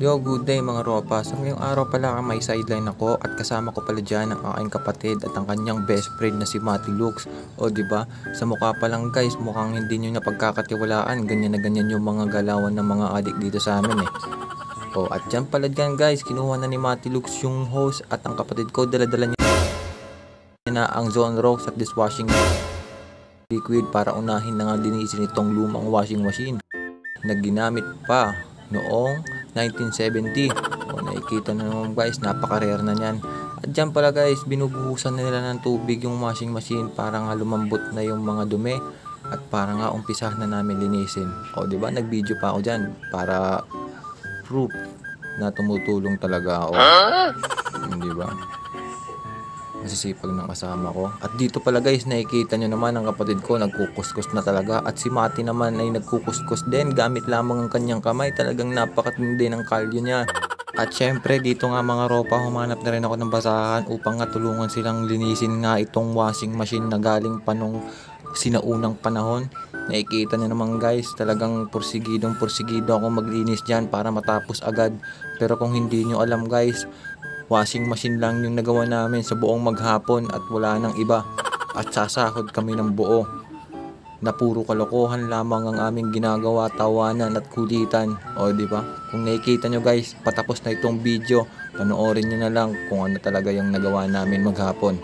Yo, good day mga ropa. So ngayong araw pala may sideline ako at kasama ko pala dyan ang aking kapatid at ang kanyang best friend na si Mati Lux. O diba, sa mukha pa lang guys, mukhang hindi nyo napagkakatiwalaan. Ganyan na ganyan yung mga galawan ng mga adik dito sa amin eh. O at dyan pala dyan guys, kinuha na ni Mati Lux yung hose at ang kapatid ko dala-dala niya na ang Zone Rocks at dishwashing liquid para unahin na nga linisin itong lumang washing machine na ginamit pa noong 1970. O nakikita na naman guys, napaka-rare na niyan. At dyan pala guys, binubuhusan na nila ng tubig yung washing machine para nga lumambot na yung mga dumi at para nga umpisahan na namin linisin. O diba, nag-video pa ako dyan para proof na tumutulong talaga ako. Diba? Masisipag ng kasama ko. At dito pala guys, nakikita nyo naman ang kapatid ko nagkukuskus na talaga. At si Mati naman ay nagkukuskus din gamit lamang ang kanyang kamay. Talagang napakatindi ng kalyo niya. At syempre dito nga mga ropa, humanap na rin ako ng basahan upang nga tulungan silang linisin nga itong washing machine na galing pa nung sinaunang panahon. Nakikita nyo naman guys, talagang porsigido ako maglinis dyan para matapos agad. Pero kung hindi nyo alam guys, washing machine lang yung nagawa namin sa buong maghapon at wala nang iba. At sasahod kami ng buo na puro kalokohan lamang ang aming ginagawa, tawanan at kulitan. O diba? Kung nakikita nyo guys, patapos na itong video, panoorin nyo na lang kung ano talaga yung nagawa namin maghapon.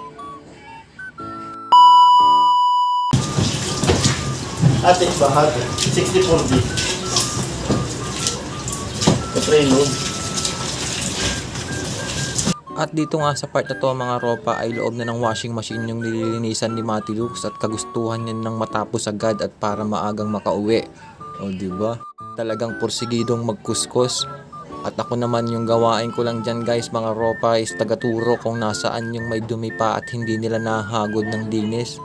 Ating bahag 64B kapreload. At dito nga sa part na to mga ropa ay loob na ng washing machine yung nililinisan ni Mati Lux at kagustuhan niya nang matapos agad at para maagang makauwi. O diba? Talagang porsigidong magkuskus. At ako naman yung gawain ko lang dyan guys mga ropa is tagaturo kung nasaan yung may dumi pa at hindi nila nahagod ng linis.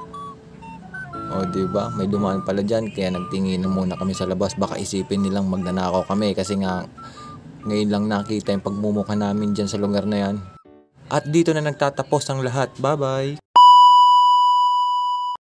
O diba? May dumaan pala dyan kaya nagtingin na muna kami sa labas. Baka isipin nilang magnanakaw kami kasi nga ngayon lang nakita yung pagmumukha namin dyan sa lugar na yan. At dito na nagtatapos ang lahat. Bye-bye!